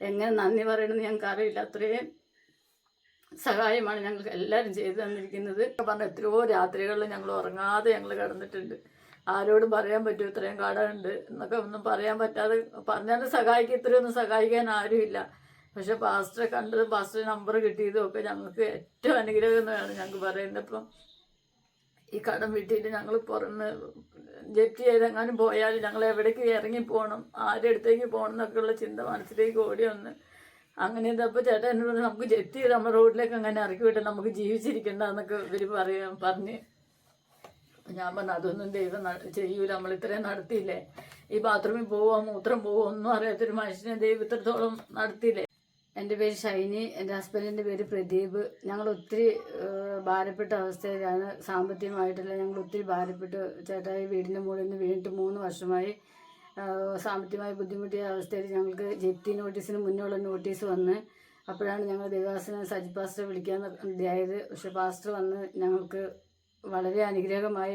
എങ്ങനെ നന്ദി പറയണമെന്ന് ഞങ്ങൾക്ക് അറിയില്ല. അത്രയും സഹായമാണ് ഞങ്ങൾക്ക് എല്ലാവരും ചെയ്തു തന്നിരിക്കുന്നത്. പറഞ്ഞ എത്രയോ രാത്രികളിൽ ഞങ്ങൾ ഉറങ്ങാതെ ഞങ്ങൾ കിടന്നിട്ടുണ്ട്. ആരോടും പറയാൻ പറ്റുമോ ഇത്രയും കടമുണ്ട് എന്നൊക്കെ ഒന്നും പറയാൻ പറ്റാതെ പറഞ്ഞാലും ഇത്രയൊന്നും സഹായിക്കാൻ ആരുമില്ല. പക്ഷെ പാസ്റ്ററെ കണ്ടതും പാസ്റ്റർ നമ്പർ കിട്ടിയതും ഒക്കെ ഞങ്ങൾക്ക് ഏറ്റവും അനുഗ്രഹം എന്നാണ് ഞങ്ങൾക്ക് പറയുന്നത്. ഇപ്പം ഈ കടം വീട്ടിയിട്ട് ഞങ്ങൾ പുറമെ ജപ്തി ചെയ്തെങ്ങാനും പോയാലും ഞങ്ങൾ എവിടേക്ക് ഇറങ്ങി പോകണം, ആരുടെ അടുത്തേക്ക് പോകണം എന്നൊക്കെയുള്ള ചിന്ത മനസ്സിലേക്ക് ഓടി വന്ന് അങ്ങനെ ഇതപ്പോൾ ചേട്ടൻ എന്നോട് പറഞ്ഞു, നമുക്ക് ജപ്തി ചെയ്ത് നമ്മുടെ റോഡിലേക്ക് അങ്ങനെ ഇറക്കി വിട്ട് നമുക്ക് ജീവിച്ചിരിക്കണ്ട എന്നൊക്കെ ഇവർ പറഞ്ഞ് ഞാൻ പറഞ്ഞു അതൊന്നും ദൈവം ചെയ്യൂല. നമ്മൾ ഇത്രയും നടത്തിയില്ലേ, ഈ ബാത്റൂമിൽ പോവുക മൂത്രം പോവുക ഒന്നും അറിയാത്തൊരു മനുഷ്യനെ ദൈവം ഇത്രത്തോളം നടത്തിയില്ലേ. എൻ്റെ പേര് ഷൈനി, എൻ്റെ ഹസ്ബൻഡിൻ്റെ പേര് പ്രദീപ്. ഞങ്ങൾ ഒത്തിരി ഭാരപ്പെട്ട അവസ്ഥയിലാണ് സാമ്പത്തികമായിട്ടല്ല. ഞങ്ങൾ ഒത്തിരി ഭാരപ്പെട്ട് ചേട്ടായി വീടിൻ്റെ മുകളിൽ നിന്ന് വീണിട്ട് 3 വർഷമായി. സാമ്പത്തികമായി ബുദ്ധിമുട്ടിയ അവസ്ഥയിൽ ഞങ്ങൾക്ക് ജപ്തി നോട്ടീസിന് മുന്നുള്ള നോട്ടീസ് വന്ന് അപ്പോഴാണ് ഞങ്ങൾ ദേവാസന സജി പാസ്റ്റർ വിളിക്കാൻ ഇതായത്. പക്ഷെ പാസ്റ്റർ വന്ന് ഞങ്ങൾക്ക് വളരെ അനുഗ്രഹമായി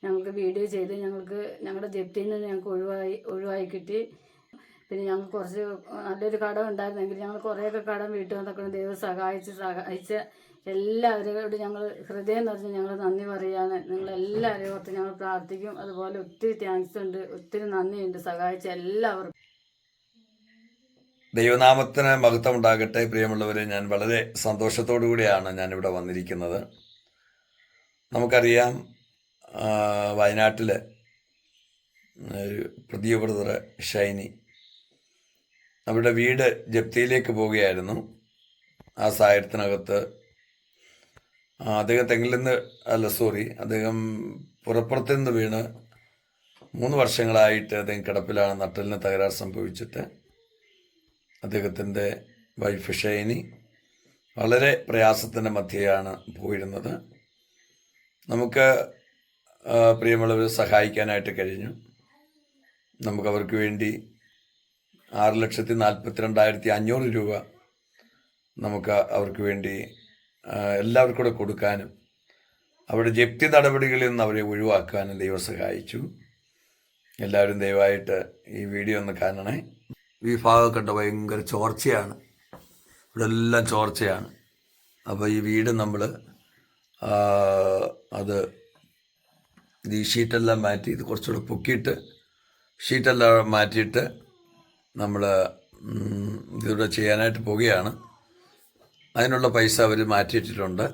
ഞങ്ങൾക്ക് വീഡിയോ ചെയ്ത് ഞങ്ങളുടെ ജപ്തിയിൽ നിന്ന് ഞങ്ങൾക്ക് ഒഴിവായി കിട്ടി. പിന്നെ ഞങ്ങൾക്ക് കുറച്ച് നല്ലൊരു കടം ഉണ്ടായിരുന്നെങ്കിൽ ഞങ്ങൾ കുറേയൊക്കെ കടം വീട്ടിൽ വന്നൊക്കെ ദൈവം സഹായിച്ച എല്ലാവരോടും ഞങ്ങൾ ഹൃദയം നിറഞ്ഞ് ഞങ്ങൾ നന്ദി പറയുകയാണ്. നിങ്ങളെല്ലാവരെയും ഓർത്ത് ഞങ്ങൾ പ്രാർത്ഥിക്കും. അതുപോലെ ഒത്തിരി താങ്ക്സ് ഉണ്ട്, ഒത്തിരി നന്ദിയുണ്ട് സഹായിച്ച എല്ലാവർക്കും. ദൈവനാമത്തിന് മഹത്വം ഉണ്ടാകട്ടെ. പ്രിയമുള്ളവരെ, ഞാൻ വളരെ സന്തോഷത്തോടു കൂടിയാണ് ഞാനിവിടെ വന്നിരിക്കുന്നത്. നമുക്കറിയാം, വയനാട്ടിലെ ഒരു പുതിയ ബ്രദർ ഷൈനി അവരുടെ വീട് ജപ്തിയിലേക്ക് പോവുകയായിരുന്നു. ആ സാഹചര്യത്തിനകത്ത് അദ്ദേഹം പുറപ്പുറത്ത് നിന്ന് വീണ് 3 വർഷങ്ങളായിട്ട് അദ്ദേഹം കിടപ്പിലാണ്. നട്ടലിന് തകരാർ സംഭവിച്ചിട്ട് അദ്ദേഹത്തിൻ്റെ വൈഫ് ഷൈനി വളരെ പ്രയാസത്തിൻ്റെ മധ്യയാണ് പോയിരുന്നത്. നമുക്ക് പ്രിയമുള്ളവർ സഹായിക്കാനായിട്ട് കഴിഞ്ഞു. നമുക്കവർക്ക് വേണ്ടി 6,42,500 രൂപ നമുക്ക് അവർക്ക് വേണ്ടി എല്ലാവർക്കും കൂടെ കൊടുക്കാനും അവരുടെ ജപ്തി നടപടികളിൽ നിന്ന് അവരെ ഒഴിവാക്കാനും ദൈവം സഹായിച്ചു. എല്ലാവരും ദയവായിട്ട് ഈ വീഡിയോ ഒന്ന് കാണണേ. ഈ ഭാഗം കണ്ട ഭയങ്കര ചോർച്ചയാണ്, ഇവിടെ എല്ലാം ചോർച്ചയാണ്. അപ്പോൾ ഈ വീട് നമ്മൾ ഈ ഷീറ്റെല്ലാം മാറ്റി ഇത് കുറച്ചുകൂടെ പൊക്കിയിട്ട് ഷീറ്റെല്ലാം മാറ്റിയിട്ട് നമ്മൾ ഇതിവിടെ ചെയ്യാനായിട്ട് പോവുകയാണ്. അതിനുള്ള പൈസ അവർ മാറ്റിയിട്ടിട്ടുണ്ട്.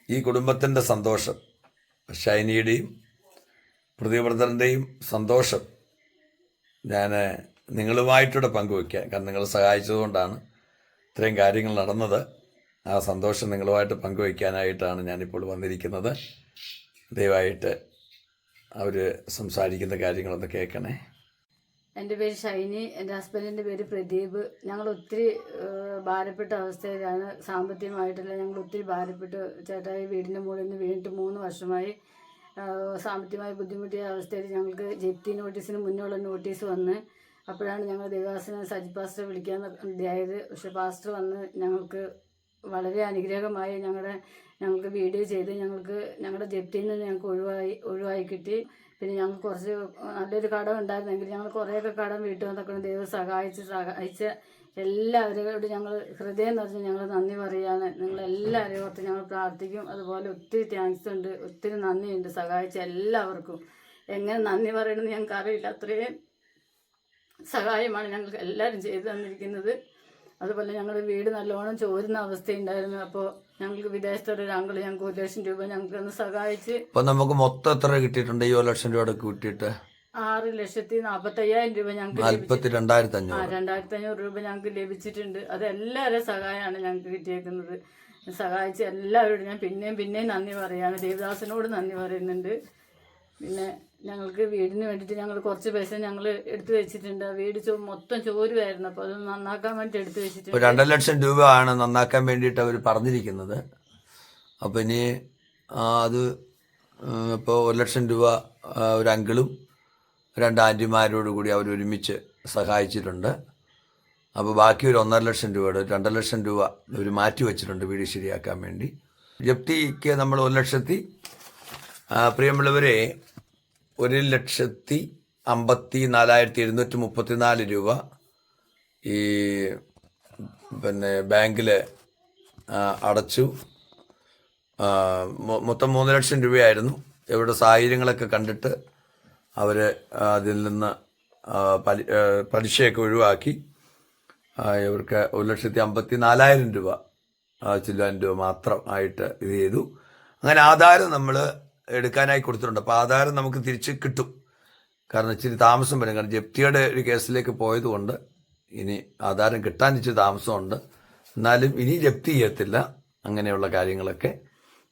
ഈ കുടുംബത്തിൻ്റെ സന്തോഷം, ഷൈനിയുടെയും പ്രതിബ്രദറിൻ്റെയും സന്തോഷം ഞാൻ നിങ്ങളുമായിട്ടൂടെ പങ്കുവയ്ക്കാം. കാരണം നിങ്ങൾ സഹായിച്ചതുകൊണ്ടാണ് ഇത്രയും കാര്യങ്ങൾ നടന്നത്. ആ സന്തോഷം നിങ്ങളുമായിട്ട് പങ്കുവയ്ക്കാനായിട്ടാണ് ഞാനിപ്പോൾ വന്നിരിക്കുന്നത്. ദയവായിട്ട് അവർ സംസാരിക്കുന്ന കാര്യങ്ങളൊന്ന് കേൾക്കണേ. എൻ്റെ പേര് ഷൈനി, എൻ്റെ ഹസ്ബൻഡിൻ്റെ പേര് പ്രദീപ്. ഞങ്ങൾ ഒത്തിരി ഭാരപ്പെട്ട അവസ്ഥയിലാണ് സാമ്പത്തികമായിട്ടല്ല. ഞങ്ങൾ ഒത്തിരി ഭാരപ്പെട്ട് ചേട്ടായി വീടിൻ്റെ മുകളിൽ നിന്ന് വീണിട്ട് 3 വർഷമായി. സാമ്പത്തികമായി ബുദ്ധിമുട്ടിയ അവസ്ഥയിൽ ഞങ്ങൾക്ക് ജപ്തി നോട്ടീസിന് മുന്നുള്ള നോട്ടീസ് വന്ന് അപ്പോഴാണ് ഞങ്ങൾ ദേവാസന സജി പാസ്റ്റർ വിളിക്കാൻ ഇതായത്. പക്ഷെ പാസ്റ്റർ വന്ന് ഞങ്ങൾക്ക് വളരെ അനുഗ്രഹമായി ഞങ്ങൾക്ക് വീഡിയോ ചെയ്ത് ഞങ്ങളുടെ ജപ്തിയിൽ നിന്ന് ഞങ്ങൾക്ക് ഒഴിവായി കിട്ടി. പിന്നെ ഞങ്ങൾക്ക് കുറച്ച് നല്ലൊരു കടം ഉണ്ടായിരുന്നെങ്കിൽ ഞങ്ങൾ കുറേയൊക്കെ കടം വീട്ടിൽ വന്നൊക്കെ ദൈവം സഹായിച്ച എല്ലാവരോടും ഞങ്ങൾ ഹൃദയം നിറഞ്ഞ് ഞങ്ങൾ നന്ദി പറയുകയാണ്. നിങ്ങളെല്ലാവരെയും ഓർത്ത് ഞങ്ങൾ പ്രാർത്ഥിക്കും. അതുപോലെ ഒത്തിരി താങ്ക്സ് ഉണ്ട്, ഒത്തിരി നന്ദിയുണ്ട് സഹായിച്ച എല്ലാവർക്കും. എങ്ങനെ നന്ദി പറയണമെന്ന് ഞങ്ങൾക്ക് അറിയില്ല. അത്രയും സഹായമാണ് ഞങ്ങൾക്ക് എല്ലാവരും ചെയ്തു തന്നിരിക്കുന്നത്. അതുപോലെ ഞങ്ങളുടെ വീട് നല്ലോണം ചോരുന്ന അവസ്ഥയുണ്ടായിരുന്നു. അപ്പോൾ ഞങ്ങൾക്ക് വിദേശത്തൊരു അങ്കിൾ ഞങ്ങൾക്ക് 1 ലക്ഷം രൂപ ഞങ്ങൾക്ക് ഒന്ന് സഹായിച്ച്. അപ്പോൾ നമുക്ക് മൊത്തം എത്ര കിട്ടിയിട്ടുണ്ട്? ഈ 1 ലക്ഷം രൂപ കിട്ടിയിട്ട് 6,45,000 രൂപ ഞങ്ങൾക്ക് 2,500 രൂപ ഞങ്ങൾക്ക് ലഭിച്ചിട്ടുണ്ട്. അത് എല്ലാവരുടെ സഹായമാണ് ഞങ്ങൾക്ക് കിട്ടിയേക്കുന്നത്. സഹായിച്ച എല്ലാവരോടും ഞാൻ പിന്നെയും നന്ദി പറയാണ്. ദേവദാസനോട് നന്ദി പറയുന്നുണ്ട്. പിന്നെ ഞങ്ങൾക്ക് വീടിന് വേണ്ടിയിട്ട് ഞങ്ങൾ കുറച്ച് പൈസ ഞങ്ങൾ എടുത്തു വെച്ചിട്ടുണ്ട്. വീട് മൊത്തം ചോരുമായിരുന്നു. അപ്പോൾ അത് നന്നാക്കാൻ വേണ്ടി എടുത്തു വെച്ചിട്ടുണ്ട്. 2 ലക്ഷം രൂപ ആണ് നന്നാക്കാൻ വേണ്ടിയിട്ട് അവർ പറഞ്ഞിരിക്കുന്നത്. അപ്പോൾ ഇനി അത് ഇപ്പോൾ 1 ലക്ഷം രൂപ ഒരു അങ്കിളും 2 ആൻറ്റിമാരോട് കൂടി അവർ ഒരുമിച്ച് സഹായിച്ചിട്ടുണ്ട്. അപ്പോൾ ബാക്കി ഒരു 1.5 ലക്ഷം രൂപയുടെ 2 ലക്ഷം രൂപ അവർ മാറ്റി വെച്ചിട്ടുണ്ട് വീട് ശരിയാക്കാൻ വേണ്ടി. ജപ്തിക്ക് നമ്മൾ 1 ലക്ഷത്തി പ്രിയമുള്ളവരെ 1,54,734 രൂപ ഈ പിന്നെ ബാങ്കിൽ അടച്ചു. മൊത്തം 3 ലക്ഷം രൂപയായിരുന്നു. ഇവരുടെ സാഹചര്യങ്ങളൊക്കെ കണ്ടിട്ട് അവർ അതിൽ നിന്ന് പലിശയൊക്കെ ഒഴിവാക്കി ഇവർക്ക് 1,54,000 രൂപ ചില്ലാൻ രൂപ മാത്രം ആയിട്ട് ഇത് ചെയ്തു. അങ്ങനെ ആധാരം നമ്മൾ എടുക്കാനായി കൊടുത്തിട്ടുണ്ട്. അപ്പോൾ ആധാരം നമുക്ക് തിരിച്ച് കിട്ടും. കാരണം ഇച്ചിരി താമസം വരും. കാരണം ജപ്തിയുടെ ഒരു കേസിലേക്ക് പോയതുകൊണ്ട് ഇനി ആധാരം കിട്ടാൻ ഇച്ചിരി താമസമുണ്ട്. എന്നാലും ഇനി ജപ്തി ചെയ്യത്തില്ല. അങ്ങനെയുള്ള കാര്യങ്ങളൊക്കെ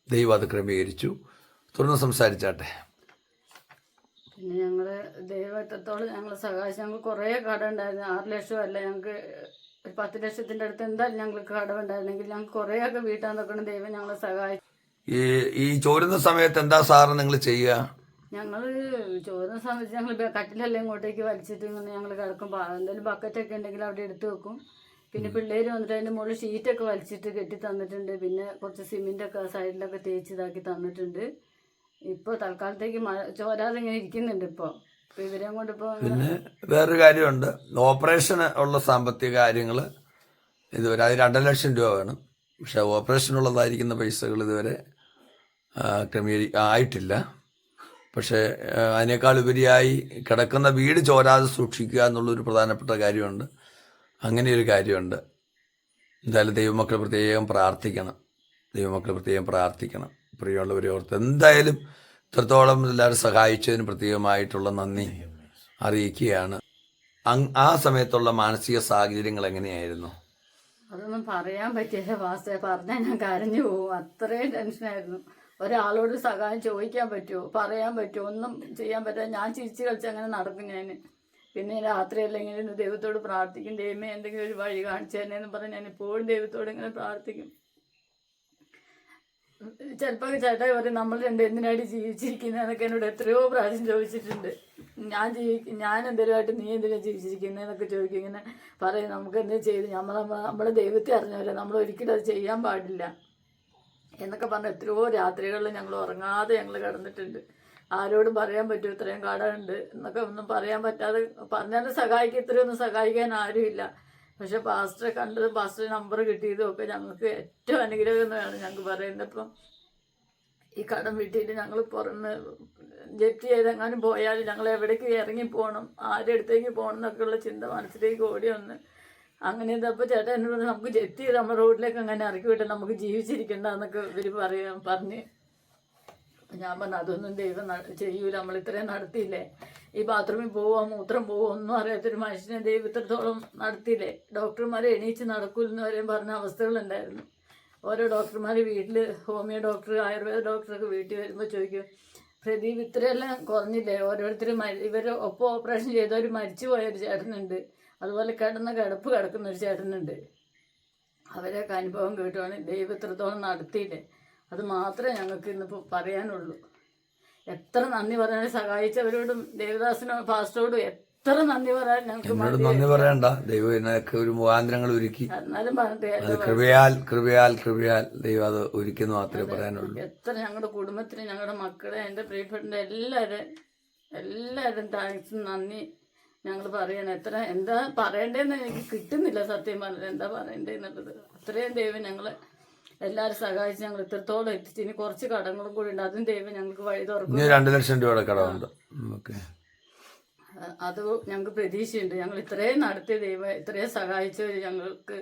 ദൈവം അത് ക്രമീകരിച്ചു. തുടർന്ന് സംസാരിച്ചാട്ടെ. പിന്നെ ഞങ്ങൾ ദൈവം എത്രത്തോളം ഞങ്ങളെ സഹായിച്ചു. ഞങ്ങൾ കുറേ കട ഉണ്ടായിരുന്നു. 6 ലക്ഷം അല്ല, ഞങ്ങൾക്ക് ഒരു 10 ലക്ഷത്തിൻ്റെ അടുത്ത് എന്തായാലും ഞങ്ങൾക്ക് കടമുണ്ടായിരുന്നെങ്കിൽ ഞങ്ങൾക്ക് കുറേയൊക്കെ വീട്ടാൻ നോക്കണം. ദൈവം ഞങ്ങളെ സഹായിച്ചു. ഈ ചോരുന്ന സമയത്ത് എന്താ സാറ് നിങ്ങൾ ചെയ്യുക? ഞങ്ങൾ ചോറുന്ന സമയത്ത് ഞങ്ങൾ കട്ടിലെല്ലാം ഇങ്ങോട്ടേക്ക് വലിച്ചിട്ട് ഇങ്ങനെ ഞങ്ങൾ കിടക്കും. എന്തെങ്കിലും ബക്കറ്റൊക്കെ ഉണ്ടെങ്കിൽ അവിടെ എടുത്ത് വെക്കും. പിന്നെ പിള്ളേർ വന്നിട്ട് അതിൻ്റെ മുകളിൽ ഷീറ്റൊക്കെ വലിച്ചിട്ട് കെട്ടി തന്നിട്ടുണ്ട്. പിന്നെ കുറച്ച് സിമെൻ്റൊക്കെ സൈഡിലൊക്കെ തേച്ച് ഇതാക്കി തന്നിട്ടുണ്ട്. ഇപ്പോൾ തൽക്കാലത്തേക്ക് ചോരാതെ ഇങ്ങനെ ഇരിക്കുന്നുണ്ട്. ഇപ്പോൾ ഇവരെയും കൊണ്ട് ഇപ്പോൾ. പിന്നെ വേറൊരു കാര്യമുണ്ട്. ഓപ്പറേഷന് ഉള്ള സാമ്പത്തിക കാര്യങ്ങൾ ഇതുവരെ അത് 2 ലക്ഷം രൂപ വേണം. പക്ഷെ ഓപ്പറേഷനുള്ളതായിരിക്കുന്ന പൈസകൾ ഇതുവരെ ആയിട്ടില്ല. പക്ഷേ അതിനേക്കാൾ ഉപരിയായി കിടക്കുന്ന വീട് ചോരാതെ സൂക്ഷിക്കുക എന്നുള്ളൊരു പ്രധാനപ്പെട്ട കാര്യമുണ്ട്. അങ്ങനെയൊരു കാര്യമുണ്ട്. എന്തായാലും ദൈവമക്കൾ പ്രത്യേകം പ്രാർത്ഥിക്കണം. പ്രിയമുള്ളവരെ ഓർത്ത് എന്തായാലും ഇത്രത്തോളം എല്ലാവരും സഹായിച്ചതിന് പ്രത്യേകമായിട്ടുള്ള നന്ദി അറിയിക്കുകയാണ്. ആ സമയത്തുള്ള മാനസിക സാഹചര്യങ്ങൾ എങ്ങനെയായിരുന്നു? അതൊന്നും പറയാൻ പറ്റില്ല പാസ്റ്റേ. പറഞ്ഞാൽ ഞാൻ കരഞ്ഞു പോകും. അത്രയും ടെൻഷനായിരുന്നു. ഒരാളോട് സഹായം ചോദിക്കാൻ പറ്റുമോ, പറയാൻ പറ്റുമോ, ഒന്നും ചെയ്യാൻ പറ്റാതെ ഞാൻ ചിരിച്ച് കളിച്ച് അങ്ങനെ നടക്കും. ഞാൻ പിന്നെ രാത്രി അല്ലെങ്കിൽ ദൈവത്തോട് പ്രാർത്ഥിക്കും. ദൈവമേ എന്തെങ്കിലും ഒരു വഴി കാണിച്ചു തന്നെയെന്ന് പറഞ്ഞ് ഞാൻ ഇപ്പോഴും ദൈവത്തോട് ഇങ്ങനെ പ്രാർത്ഥിക്കും. ചിലപ്പോൾ ചേട്ടാ പറയും നമ്മൾ എന്തിനായിട്ട് ജീവിച്ചിരിക്കുന്നതെന്നൊക്കെ എന്നോട് എത്രയോ പ്രാവശ്യം ചോദിച്ചിട്ടുണ്ട്. ഞാൻ എന്തെങ്കിലുമായിട്ട് നീ എന്തിനാണ് ജീവിച്ചിരിക്കുന്നതെന്നൊക്കെ ചോദിക്കും. ഇങ്ങനെ പറയും നമുക്ക് എന്തെങ്കിലും ചെയ്ത് നമ്മളെ ദൈവത്തെ അറിഞ്ഞവരെ നമ്മൾ ഒരിക്കലും അത് ചെയ്യാൻ പാടില്ല എന്നൊക്കെ പറഞ്ഞ് എത്രയോ രാത്രികളിൽ ഞങ്ങൾ ഉറങ്ങാതെ ഞങ്ങൾ കിടന്നിട്ടുണ്ട്. ആരോടും പറയാൻ പറ്റുമോ ഇത്രയും കടമുണ്ട് എന്നൊക്കെ ഒന്നും പറയാൻ പറ്റാതെ. പറഞ്ഞാലും ഇത്രയൊന്നും സഹായിക്കാൻ ആരുമില്ല. പക്ഷെ പാസ്റ്ററെ കണ്ടതും പാസ്റ്റർ നമ്പർ കിട്ടിയതും ഒക്കെ ഞങ്ങൾക്ക് ഏറ്റവും അനുഗ്രഹം എന്ന് വേണം ഞങ്ങൾക്ക് പറയുന്നത്. ഇപ്പം ഈ കടം വീട്ടിയിട്ട് ഞങ്ങൾ പുറന്ന് ജപ്തി ചെയ്തെങ്ങാനും പോയാൽ ഞങ്ങൾ എവിടേക്ക് ഇറങ്ങി പോകണം, ആരുടെ അടുത്തേക്ക് പോകണം എന്നൊക്കെയുള്ള ചിന്ത മനസ്സിലേക്ക് ഓടി വന്ന് അങ്ങനെ ഇതപ്പോൾ ചേട്ടൻ എന്നോട് പറഞ്ഞു നമുക്ക് ജപ്തി ചെയ്ത് നമ്മുടെ റോഡിലേക്ക് അങ്ങനെ ഇറക്കി വിട്ടാൽ നമുക്ക് ജീവിച്ചിരിക്കണ്ട എന്നൊക്കെ ഇവർ പറഞ്ഞ് ഞാൻ പറഞ്ഞു അതൊന്നും ദൈവം ചെയ്യൂല. നമ്മൾ ഇത്രയും നടത്തിയില്ലേ, ഈ ബാത്റൂമിൽ പോവുക മൂത്രം പോവുക ഒന്നും അറിയാത്തൊരു മനുഷ്യനെ ദൈവം ഇത്രത്തോളം നടത്തിയില്ലേ. ഡോക്ടർമാരെ എണീച്ച് നടക്കൂലെന്ന് വരെയും പറഞ്ഞ അവസ്ഥകളുണ്ടായിരുന്നു. ഓരോ ഡോക്ടർമാർ വീട്ടിൽ ഹോമിയോ ഡോക്ടർ ആയുർവേദ ഡോക്ടറൊക്കെ വീട്ടിൽ വരുമ്പോൾ ചോദിക്കും പ്രദീപ് ഇത്രയെല്ലാം കുറഞ്ഞില്ലേ. ഓരോരുത്തരും ഇവർ ഒപ്പം ഓപ്പറേഷൻ ചെയ്തവർ മരിച്ചു പോയൊരു ചേട്ടനുണ്ട്, അതുപോലെ കിടക്കുന്ന ഒരു ചേട്ടനുണ്ട്. അവരൊക്കെ അനുഭവം കേട്ടുവാണ് ദൈവം ഇത്രത്തോളം നടത്തിയില്ലേ. അത് മാത്രമേ ഞങ്ങൾക്ക് ഇന്നിപ്പോൾ പറയാനുള്ളൂ. എത്ര നന്ദി പറയാനും സഹായിച്ചവരോടും ദേവദാസിനോടും പാസ്റ്ററോടും എത്ര നന്ദി പറയാൻ ഞങ്ങൾക്ക് നന്ദി പറയണ്ട. ദൈവം ഇതിനൊക്കെ ഒരു മുഖാന്തരങ്ങൾ ഒരുക്കി. എന്നാലും പറഞ്ഞിട്ട് കൃപയാൽ ദൈവം അത് ഒരുക്കിയെന്ന് മാത്രമേ പറയാനുള്ളൂ. എത്ര ഞങ്ങളുടെ കുടുംബത്തിന്, ഞങ്ങളുടെ മക്കളെ, എൻ്റെ പ്രിയപ്പെട്ട എല്ലാവരും താങ്ക്സ് നന്ദി ഞങ്ങൾ പറയണം. എന്താ പറയണ്ടേന്ന് എനിക്ക് കിട്ടുന്നില്ല സത്യം പറഞ്ഞത്, എന്താ പറയണ്ടേന്നുള്ളത്. അത്രയും ദൈവം ഞങ്ങളെ എല്ലാവരും സഹായിച്ച് ഞങ്ങൾ ഇത്രത്തോളം എത്തിച്ച്. ഇനി കുറച്ച് കടങ്ങളും കൂടി ഉണ്ട്, അതും ദൈവം ഞങ്ങൾക്ക് വഴി തുറക്കും. 2 ലക്ഷം രൂപയുടെ കടമുണ്ട്. അത് ഞങ്ങൾക്ക് പ്രതീക്ഷയുണ്ട്. ഞങ്ങൾ ഇത്രയും നടത്തിയ ദൈവം ഇത്രയും സഹായിച്ചവർ ഞങ്ങൾക്ക്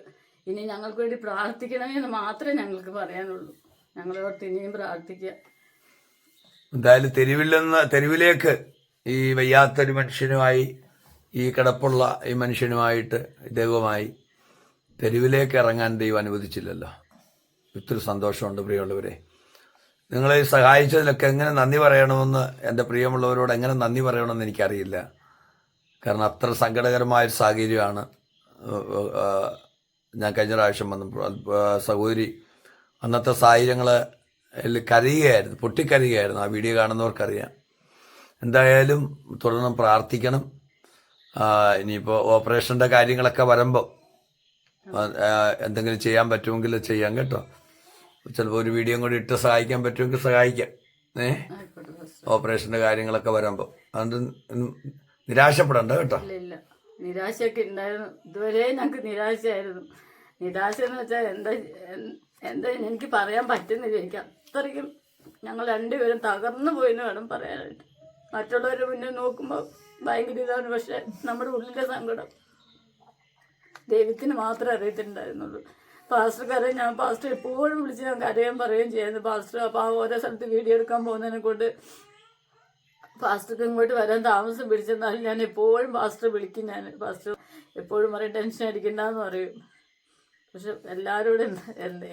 ഇനി ഞങ്ങൾക്ക് വേണ്ടി പ്രാർത്ഥിക്കണമെന്ന് മാത്രമേ ഞങ്ങൾക്ക് പറയാനുള്ളൂ. ഞങ്ങളോട് ഇനിയും പ്രാർത്ഥിക്കുക. എന്തായാലും തെരുവിലേക്ക് ഈ വയ്യാത്തൊരു മനുഷ്യനുമായി, ഈ കിടപ്പുള്ള ഈ മനുഷ്യനുമായിട്ട് ദൈവമായി തെരുവിലേക്ക് ഇറങ്ങാൻ ദൈവം അനുവദിച്ചില്ലല്ലോ. ഒത്തിരി സന്തോഷമുണ്ട് പ്രിയമുള്ളവരെ. നിങ്ങളെ സഹായിച്ചതിലൊക്കെ എങ്ങനെ നന്ദി പറയണമെന്ന്, എൻ്റെ പ്രിയമുള്ളവരോട് എങ്ങനെ നന്ദി പറയണമെന്ന് എനിക്കറിയില്ല. കാരണം അത്ര സങ്കടകരമായൊരു സാഹചര്യമാണ്. ഞാൻ കഴിഞ്ഞ പ്രാവശ്യം വന്നപ്പോൾ സഹോദരി അന്നത്തെ സാഹചര്യങ്ങൾ പൊട്ടിക്കരയുകയായിരുന്നു. ആ വീഡിയോ കാണുന്നവർക്കറിയാം. എന്തായാലും തുടർന്നും പ്രാർത്ഥിക്കണം. ഇനിയിപ്പോൾ ഓപ്പറേഷൻ്റെ കാര്യങ്ങളൊക്കെ വരുമ്പോൾ എന്തെങ്കിലും ചെയ്യാൻ പറ്റുമെങ്കിൽ ചെയ്യാം കേട്ടോ. ചിലപ്പോൾ ഒരു വീഡിയോ കൂടി ഇട്ട് സഹായിക്കാൻ പറ്റുമെങ്കിൽ സഹായിക്കാം. ഓപ്പറേഷൻ്റെ കാര്യങ്ങളൊക്കെ വരുമ്പോൾ അതുകൊണ്ട് നിരാശപ്പെടണ്ട കേട്ടോ. നിരാശയൊക്കെ ഉണ്ടായിരുന്നു. ഇതുവരെ ഞങ്ങൾക്ക് നിരാശയായിരുന്നു. നിരാശ എന്ന് വെച്ചാൽ എന്താ എനിക്ക് പറയാൻ പറ്റുന്നില്ല. എനിക്ക് അത്രയ്ക്കും ഞങ്ങൾ രണ്ടുപേരും തകർന്നു പോയെന്ന് വേണം പറയാനായിട്ട്. മറ്റുള്ളവരുടെ മുന്നിൽ നോക്കുമ്പോൾ ഭയങ്കര ഇതാണ്. പക്ഷെ നമ്മുടെ ഉള്ളിലെ സങ്കടം ദൈവത്തിന് മാത്രമേ അറിയത്തിണ്ടായിരുന്നുള്ളൂ. പാസ്റ്റർക്കറിയാം. ഞാൻ പാസ്റ്റർ എപ്പോഴും വിളിച്ച് ഞാൻ കരയാൻ പറയുകയും ചെയ്യുന്നു പാസ്റ്റർ. അപ്പോൾ ആ ഓരോ സ്ഥലത്ത് വീഡിയോ എടുക്കാൻ പോകുന്നതിനെ കൊണ്ട് പാസ്റ്റർക്ക് ഇങ്ങോട്ട് വരാൻ താമസം പിടിച്ചെന്നാലും ഞാൻ എപ്പോഴും പാസ്റ്റർ വിളിക്കും. ഞാൻ പാസ്റ്റർ എപ്പോഴും പറയും ടെൻഷൻ അടിക്കണ്ടെന്ന് പറയും. പക്ഷെ എല്ലാവരോടും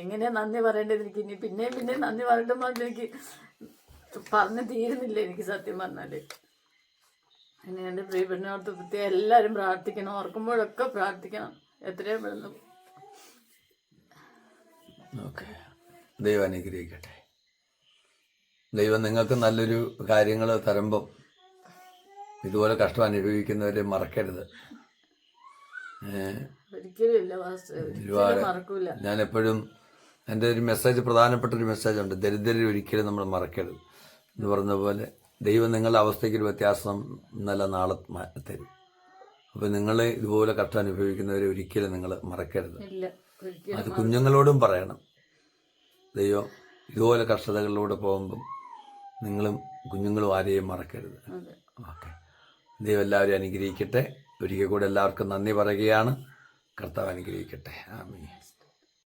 എങ്ങനെയാണ് നന്ദി പറയേണ്ടത് എനിക്ക് ഇനി പിന്നെയും നന്ദി പറയേണ്ടത് എനിക്ക് പറഞ്ഞ് തീരുന്നില്ല എനിക്ക് സത്യം പറഞ്ഞാൽ. ഇനി എൻ്റെ പ്രിയപ്പെട്ടവർക്ക് പ്രത്യേകം എല്ലാവരും പ്രാർത്ഥിക്കണം. ഓർക്കുമ്പോഴൊക്കെ പ്രാർത്ഥിക്കണം എത്രയും പെടുന്നു. ഓക്കെ, ദൈവം അനുഗ്രഹിക്കട്ടെ. ദൈവം നിങ്ങൾക്ക് നല്ലൊരു കാര്യങ്ങൾ തരുമ്പം ഇതുപോലെ കഷ്ടം അനുഭവിക്കുന്നവരെ മറക്കരുത്. ഒരിക്കലും ഇല്ല പാസ്റ്റർ, ഒരിക്കലും മറക്കൂല. ഞാൻ എപ്പോഴും എൻ്റെ ഒരു മെസ്സേജ്, പ്രധാനപ്പെട്ട ഒരു മെസ്സേജ് ഉണ്ട്, ദരിദ്രരെ ഒരിക്കലും നമ്മൾ മറക്കരുത് എന്ന് പറഞ്ഞ പോലെ ദൈവം നിങ്ങളുടെ അവസ്ഥയ്ക്ക് ഒരു വ്യത്യാസം നല്ല നാളെ തരും. അപ്പോൾ നിങ്ങൾ ഇതുപോലെ കഷ്ടം അനുഭവിക്കുന്നവരെ ഒരിക്കലും നിങ്ങൾ മറക്കരുത്. അത് കുഞ്ഞുങ്ങളോടും പറയണം. ദൈവം ഇതുപോലെ കഷ്ടതകളിലൂടെ പോകുമ്പം നിങ്ങളും കുഞ്ഞുങ്ങളും ആരെയും മറക്കരുത്. ഓക്കെ, ദൈവം എല്ലാവരെയും അനുഗ്രഹിക്കട്ടെ. ഒരിക്കൽ കൂടെ എല്ലാവർക്കും നന്ദി പറയുകയാണ്. കർത്താവ് അനുഗ്രഹിക്കട്ടെ. ആമീൻ.